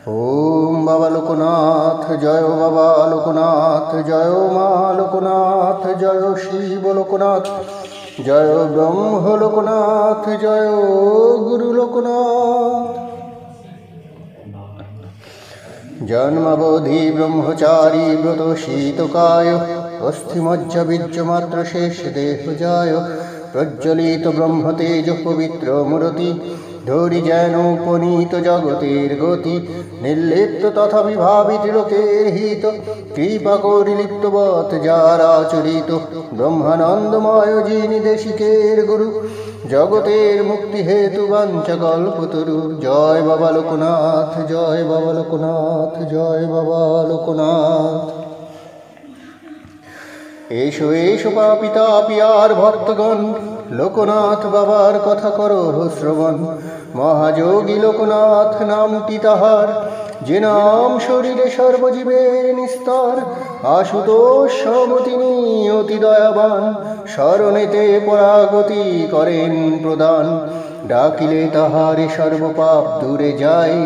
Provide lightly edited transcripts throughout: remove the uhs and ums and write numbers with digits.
ওম বাবা লোকনাথ জয়, বাবা লোকনাথ জয়, মা লোকনাথ জয়, শিব লোকনাথ জয়, ব্রহ্ম লোকনাথ জয়, গুরু লোকনাথ। জন্মাবধি ব্রহ্মচারী ব্রত শীতকায়, অস্থিমজ্জা বীর্যমাত্র শেষ দেহ যায়, প্রজ্বলিত ব্রহ্মতেজ পবিত্র মূরতি, ধরি যেন উপনীত জগতের গতি, নির্লিপ্ত তথা বিভাবিত লোকের হিত, কৃপা করি লিপ্তবৎ যার আচরিত, ব্রহ্মানন্দময় যিনি দেশিকের গুরু, জগতের মুক্তি হেতু বাঞ্ছা কল্পতরু। জয় বাবা লোকনাথ জয়, বাবা লোকনাথ জয়, বাবা লোকনাথ। এসো এসো পাপী তাপী আর ভক্তগণ, লোকনাথ বাবার কথা করো শ্রবণ। মহাযোগী লোকনাথ নামটি তাহার, যে নাম শরীরে সর্বজীবের নিস্তার। আশুতোষ সম তিনি অতি দয়াবান, শরণেতে পরাগতি করেন প্রদান। ডাকিলে তাহারে সর্বপাপ দূরে যায়,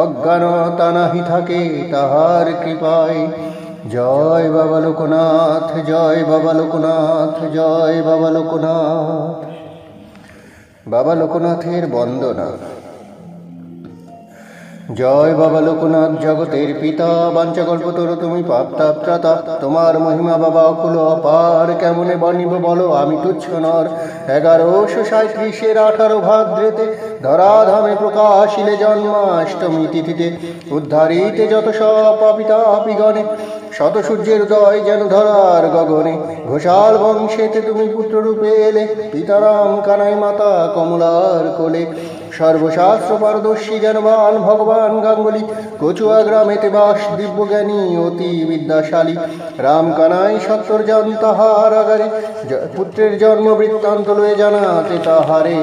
অজ্ঞানতা নাহি থাকে তাহার কৃপায়। জয় বাবা লোকনাথ জয়, বাবা লোকনাথ জয়, বাবা লোকনাথ। বাবা লোকনাথের বন্দনা। জয় বাবা লোকনাথ জগতের পিতা, বাঞ্ছাকল্পতরু তুমি পাপ তাপ ত্রাতা। তোমার মহিমা বাবা অকুল অপার, কেমনে বর্ণিব বলো আমি তুচ্ছ নর। 1137 18 ভাদ্রেতে ধরাধামে প্রকাশিলে জন্মাষ্টমী তিথিতে, উদ্ধারিতে যত সব পাপী তাপী গণে, শত সূর্যের উদয় যেন ধরার গগনে। ঘোষাল বংশেতে তুমি পুত্ররূপে এলে, পিতারাম কানাই মাতা কমলার কোলে। সর্বশাস্ত্র পারদর্শী জ্ঞানবান ভগবান গাঙ্গুলি, কচুয়া গ্রামেতে বাস দিব্যজ্ঞানী অতি বিদ্যাশালী। রাম কানাই সত্তর জন তাহার আগারে, পুত্রের জন্ম বৃত্তান্ত লয়ে জানাতে তাহারে।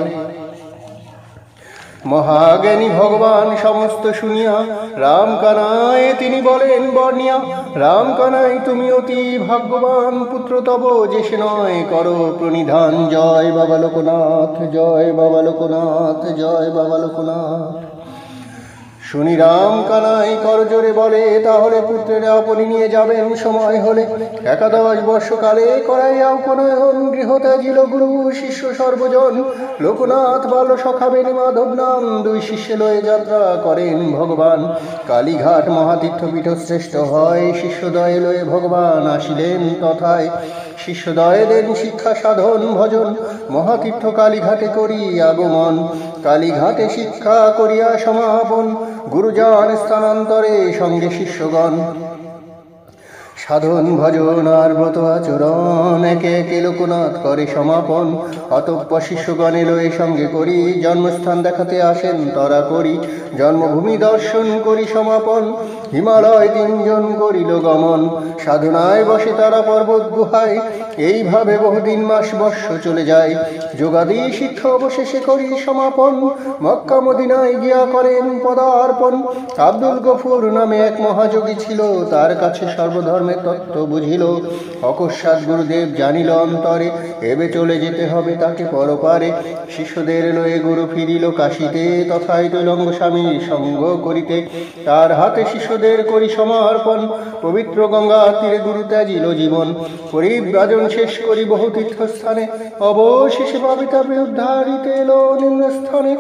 মহাজ্ঞানী ভগবান সমস্ত শুনিয়া, রাম কানায় তিনি বলেন বর্ণিয়া। রাম কানাই তুমি অতি ভাগ্যবান, পুত্র তব যে সে নয় করো প্রণিধান। জয় বাবা লোকনাথ জয়, বাবা লোকনাথ জয়, বাবা লোকনাথ। শুনি রাম কানাই করজোরে বলে, তাহলে পুত্রের আপনি নিয়ে যাবেন সময় হলে। 11 বর্ষকালে করাইয়া উপনয়ন, গৃহ ত্যাজিল গুরু শিষ্য সর্বজন। লোকনাথ বাল সখা বেণী মাধব নাম, 2 শিষ্য লয়ে যাত্রা করেন ভগবান। কালীঘাট মহাতীর্থপীঠ শ্রেষ্ঠ হয়, শিষ্যদয়ে লয়ে ভগবান আসিলেন তথায়। শিষ্যদয়ে দেন শিক্ষা সাধন ভজন, মহাতীর্থ কালীঘাটে করি আগমন। কালীঘাটে শিক্ষা করিয়া সমাপন, গুরুজন স্থানান্তরে সঙ্গে শিষ্যগণ। সাধন ভজন আর ব্রত আচরণ, একে একে লোকনাথ করে সমাপন। অতঃপর শিষ্যগণে লয়ে সঙ্গে করি, জন্মস্থান দেখাতে আসেন তরা করি। জন্মভূমি দর্শন করি সমাপন, হিমালয় 3 জন করিল গমন। সাধনায় বসে তারা পর্বত গুহায়, এইভাবে বহুদিন মাস বর্ষ চলে যায়। যোগাদি শিক্ষা অবশেষে করি সমাপন, মক্কা মদিনায় গিয়া করেন পদার্পণ। আব্দুল গফুর নামে এক মহাযোগী ছিল, তার কাছে সর্বধর্মের তত্ত্ব বুঝিল। অকস্মাৎ গুরুদেব জানিল অন্তরে, এবে চলে যেতে হবে তাকে পরপারে। শিষ্যদের লয়ে গুরু ফিরিল কাশিতে, তথায় তুলঙ্গ স্বামীর সঙ্গ করিতে। তার হাতে শিষ্যদের করি সমর্পণ, পবিত্র গঙ্গা তীরে গুরু ত্যাজিল জীবন। পরিব্রাজন শেষ করি বহু তীর্থস্থানে, অবশেষে পাপী তাপী উদ্ধারিতে এলো নিম্নস্থানে।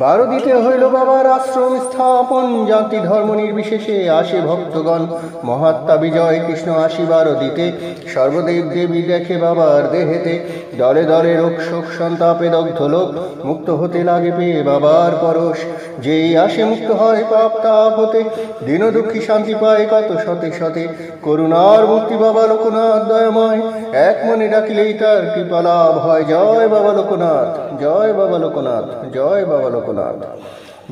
12 দিতে হইল বাবার আশ্রম স্থাপন, জাতি ধর্ম নির্বিশেষে আসে ভক্তগণ। মহাত্মা বিজয় কৃষ্ণ আসি 12 দিতে, সর্বদেব দেবী দেখে বাবার দেহেতে। দলে দলে রোগ শোক সন্তাপে দগ্ধ লোক, মুক্ত হতে লাগে পেয়ে বাবার পরশ। যেই আসে মুক্ত হয় পাপ তাপ হতে, দীন দুঃখী শান্তি পায় কত শতে শতে। করুণার মূর্তি বাবা লোকনাথ দয়াময়, এক মনে ডাকিলেই তার কৃপা লাভ হয়। জয় বাবা লোকনাথ জয়, বাবা লোকনাথ জয়, বাবা লোকনাথ।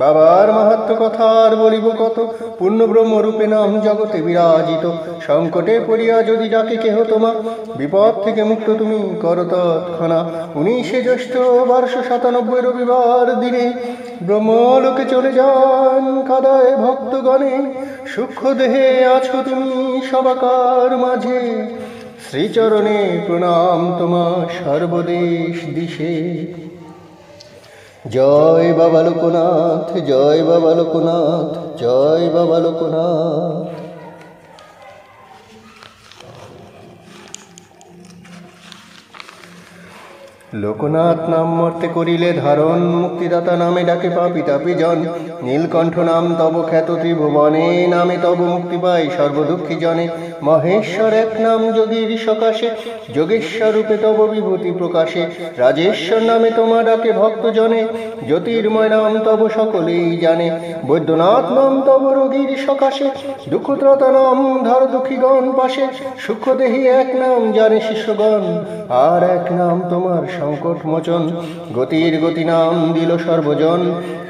বাবার মাহাত্ম্য কথা আর বলিব কত, পূর্ণ ব্রহ্ম রূপে নাম জগতে বিরাজিত। সংকটে পড়িয়া যদি ডাকে কেহ তোমা, বিপদ থেকে মুক্ত তুমি করো তৎক্ষণা। 19 জ্যৈষ্ঠ 1297 রবিবার দিনে, ব্রহ্মলোকে চলে যান কাদায় ভক্তগণে। সূক্ষ্ম দেহে আছো তুমি সবাকার মাঝে, শ্রীচরণে প্রণাম তোমার সর্বদেশ দিশে। জয় বাবা লোকনাথ, জয় বাবা লোকনাথ, জয় বাবা লোকনাথ। লোকনাথ নাম মর্তে করিলে ধারণ, মুক্তিদাতা নামে ডাকে পাপী তাপী জন। নীলকণ্ঠ নাম তব খ্যাত ত্রিভুবনে, নামে তব মুক্তি পাই সর্বদুঃখী জনে। মহেশ্বর এক নাম যোগীর সকাশে, যোগেশ্বর রূপে তব বিভূতি প্রকাশে। রাজেশ্বর নামে তোমা ডাকে ভক্ত জনে, জ্যোতির্ময় নাম তব সকলেই জানে। বৈদ্যনাথ নাম তব রোগীর সকাশে, দুঃখত্রতা নাম ধর দুঃখীগণ পাশে। সূক্ষ্মদেহী এক নাম জানে শিষ্যগণ, আর এক নাম তোমার সংকট মোচন। গতির গতি নাম দিল সর্বজন,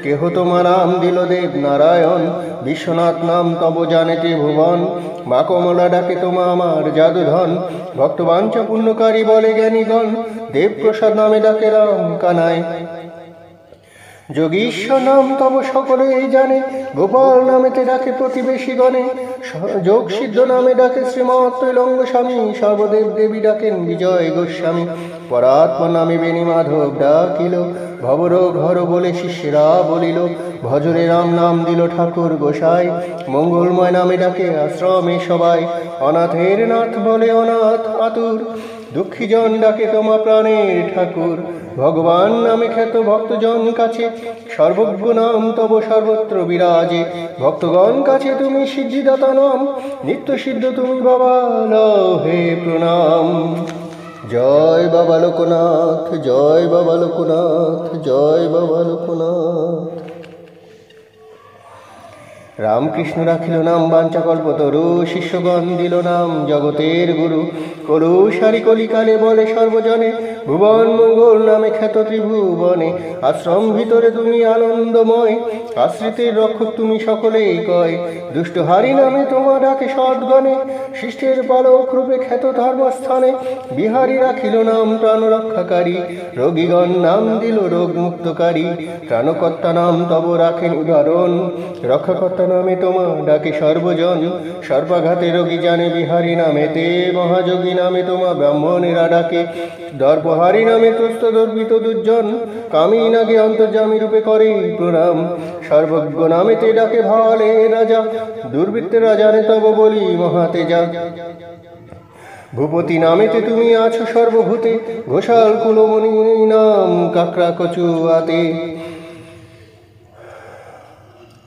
কেহ তোমার নাম দিল দেব নারায়ণ। বিশ্বনাথ নাম তব জানে ত্রিভুবন, মা কমলা ডাকে তোমা আমার জাদুধন। ভক্তবাঞ্ছা পুণ্যকারী বলে জ্ঞানীগণ, দেবপ্রসাদ নামে ডাকে রাম কানাই। যোগীশ্বর নাম তব সকলেই জানে, গোপাল নামেতে ডাকে প্রতিবেশী গণে। যোগ সিদ্ধ নামে ডাকে শ্রীমৎ ত্রৈলঙ্গ স্বামী, সর্বদেব দেবী ডাকেন বিজয় গোস্বামী। পরাত্মা নামে বেণী মাধব ডাকিল, ভবরোগ হর বলে শিষ্যেরা বলিল। ভজরে রাম নাম দিল ঠাকুর গোসাই, মঙ্গলময় নামে ডাকে আশ্রমে সবাই। অনাথের নাথ বলে অনাথ আতুর, দুঃখীজন ডাকে তোমা প্রাণের ঠাকুর। ভগবান নামে খ্যাত ভক্তজন কাছে, সর্বজ্ঞ নাম তব সর্বত্র বিরাজে। ভক্তগণ কাছে তুমি সিদ্ধিদাতা নাম, নিত্য সিদ্ধ তুমি বাবা লহে প্রণাম। জয় বাবা লোকনাথ, জয় বাবা লোকনাথ, জয় বাবা লোকনাথ। রামকৃষ্ণ রাখিল নাম বাঞ্ছা কল্পতরু, শিষ্যগণ দিল নাম জগতের গুরু। কলুষারি কলিকালে বলে সর্বজনে, ভুবন মঙ্গল নামে খ্যাত ত্রিভুবনে। আশ্রম ভিতরে তুমি আনন্দময়, আশ্রিতের রক্ষক তুমি সকলেই কয়। দুষ্টহারি নামে তোমার ডাকে সদ্গণে, শিষ্টের পালক রূপে খ্যাত ধর্মস্থানে। বিহারী রাখিল নাম প্রাণ রক্ষাকারী, রোগীগণ নাম দিল রোগ মুক্তকারী। ত্রাণকর্তা নাম তব রাখেন উদাহরণ, রক্ষাকর্তা নামে তোমা ডাকে সর্বজন। সর্বাঘাতে রোগী জানে বিহারী নামেতে, মহাযোগী নামে তোমা ব্রাহ্মণেরা ডাকে। দর্পহারী নামে ত্রস্ত দর্পিত দুর্জন, কামী নাগে অন্তর্যামী রূপে করে প্রণাম। সর্বজ্ঞ নামেতে ডাকে ভালে রাজা, দুর্বৃত্তেরা জানে তব বলি মহাতেজা। ভূপতি নামেতে তুমি আছো সর্বভূতে, ঘোষাল কুলমণি নাম কাকড়া কচুয়াতে।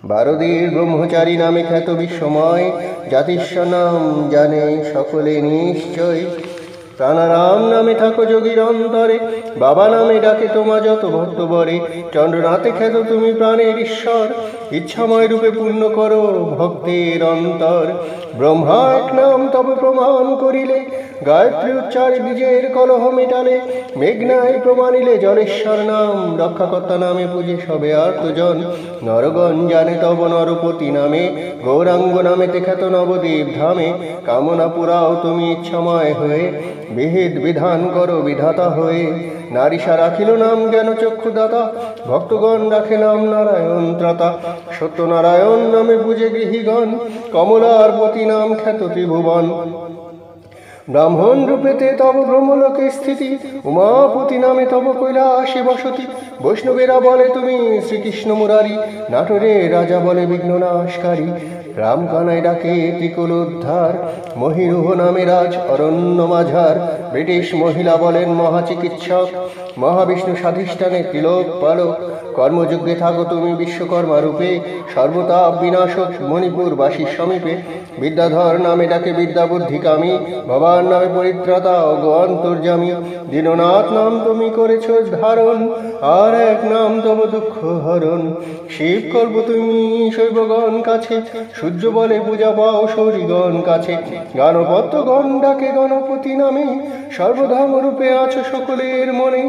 বারদীর ব্রহ্মচারী নামে খ্যাত বিশ্বময়, জাতিস্বর নাম জানে সকলে নিশ্চয়। প্রাণারাম নামে থাকো যোগীর অন্তরে, বাবা নামে ডাকে তোমা যত ভক্ত বরে। চন্দ্রনাথে খ্যাত তুমি প্রাণের ঈশ্বর, ইচ্ছাময় রূপে পূর্ণ করো ভক্তের অন্তর। ব্রহ্মা এক নাম তবে প্রমাণ করিলে, গায়ত্রী উচ্চারে বীজের কলহ মেটালে। মেঘনায় প্রমাণিলে জলেশ্বর নাম, রক্ষাকর্তা নামে পূজে সবে আর্তজন। নরগণ জানে তব নরপতি নামে, গৌরাঙ্গ নামেতে খ্যাত নবদ্বীপ ধামে। কামনা পুরাও তুমি ইচ্ছাময় হয়ে, বিহিত বিধান করো বিধাতা হয়ে। নারীষা রাখিল নাম জ্ঞান চক্ষুদাতা, ভক্তগণ রাখে নাম নারায়ণ ত্রাতা। সত্যনারায়ণ নামে পূজে গৃহীগণ, কমলার পতি নাম খ্যাত ত্রিভুবন। ব্রাহ্মণ রূপেতে তব ব্রহ্মলোকে স্থিতি, উমাপতি নামে তব কৈলাসে বসতি। বৈষ্ণবেরা বলে তুমি শ্রীকৃষ্ণ মুরারি, নাটোরে রাজা বলে বিঘ্ননাশকারী। রাম কানাই ডাকে ত্রিকুল উদ্ধার, মহিরুহ নামে রাজ অরণ্য মাঝার। ব্রিটিশ মহিলা বলেন মহাচিকিৎসক, মহাবিষ্ণু স্বাধিষ্ঠানে তিলক পালক। কর্মযজ্ঞে থাকো তুমি বিশ্বকর্মা রূপে, সর্বতাপ বিনাশক মণিপুরবাসীর সমীপে। বিদ্যাধর নামে ডাকে বিদ্যা বুদ্ধিকামী, ভবান নামে পরিত্রাতা ও অন্তর্যামী। দীননাথ নাম তুমি করেছ ধারণ, আর এক নাম তব দুঃখ হরণ। শিব কল্প তুমি শৈবগণ কাছে, সূর্য বলে পূজা পাও সৌরিগণ কাছে। গণপত্যগণ ডাকে গণপতি নামে, সর্বধর্ম রূপে আছো সকলের মনে।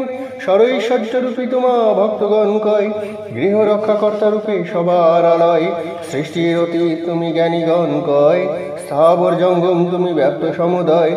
সরৈশ্বর্য রূপী তোমা ভক্তগণ কয়, গৃহ রক্ষাকর্তা রূপে সবার আলয়। সৃষ্টির অতীত তুমি জ্ঞানীগণ কয়, স্থাবর জঙ্গম তুমি ব্যাপ্ত সমুদয়।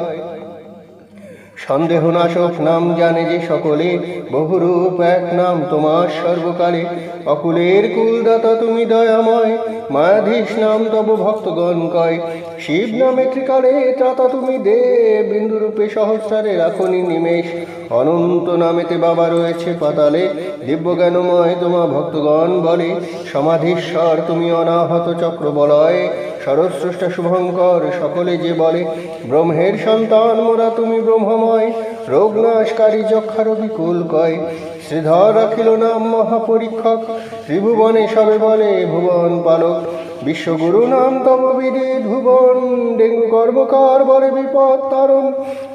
সন্দেহ নাশক নাম জানে যে সকলে, বহুরূপ এক নাম তোমার সর্বকালে। অকুলের কুলদাতা তুমি দয়াময়, মায়াধীশ নাম তব ভক্তগণ কয়। শিব নামে ত্রিকালে ত্রাতা তুমি দেব, বিন্দুরূপে সহস্রারে রাখনি নিমেষ। অনন্ত নামেতে বাবা রয়েছে পাতালে, দিব্য জ্ঞানময় তোমা ভক্তগণ বলে। সমাধীশ্বর তুমি অনাহত চক্র বলয়, সরস্রষ্টা শুভঙ্কর সকলে যে বলে। ব্রহ্মের সন্তান মোরা তুমি ব্রহ্মময়, রোগ নাশকারী যক্ষার বিকুল কয়। শ্রীধর রাখিল নাম মহাপরীক্ষক, ত্রিভুবনে সবে বলে ভুবন পালক। বিশ্বগুরু নাম তব বিদিত ভুবন, ডেঙ্গু কর্মকার বলে বিপদ তারণ।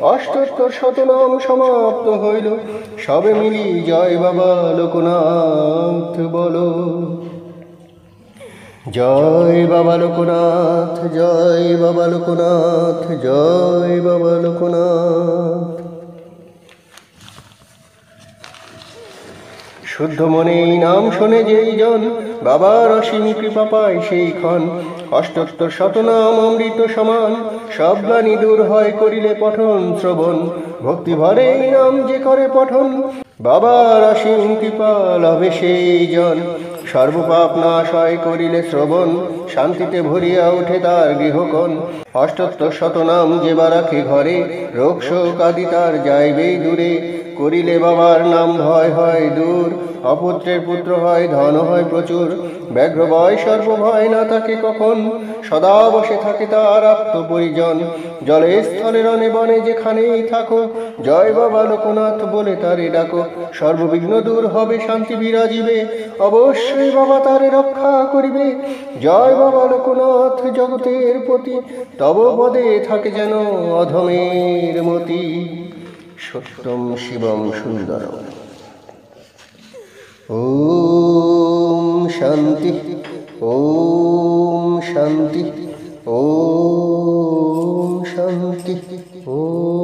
অষ্টোত্তর শতনাম সমাপ্ত হইল, সবে মিলি জয় বাবা লোকনাথ বলো। জয় বাবা লোকনাথ, জয় বাবা লোকনাথ, জয় বাবা লোকনাথ। শুদ্ধ মনে নাম শোনে যেই জন, বাবার অসীম কৃপা পায় সেই ক্ষণ। অষ্টোত্তর শতনাম অমৃত সমান, সব গ্লানি দূর হয় করিলে পঠন শ্রবণ। ভক্তি ভরে নাম যে করে পঠন, বাবার অসীম কৃপা লভে সেই জন। সর্বপাপ নাশ হয় করিলে শ্রবণ, শান্তিতে ভরিয়া ওঠে তার গৃহকোণ। অষ্টোত্তর শতনাম যে বা রাখে ঘরে, রোগ শোক আদি তার যাইবেই দূরে। করিলে বাবার নাম ভয় হয় দূর, অপুত্রের পুত্র হয় ধন হয় প্রচুর। ব্যাঘ্র ভয় সর্বভয় না থাকে কখন, সদা বসে থাকে তার আত্মপরিজন। জলে স্থলে রণে বনে যেখানেই থাকো, জয় বাবা লোকনাথ বলে তারে ডাকো। সর্ববিঘ্ন দূর হবে শান্তি বিরাজিবে, অবশ্যই বাবা তারে রক্ষা করিবে। জয় বাবা লোকনাথ জগতের পতি, তব পদে থাকে যেন অধমের মতি। সত্যম শিবম সুন্দরম। ওম শান্তি, ওম শান্তি, ওম শান্তি, ওম।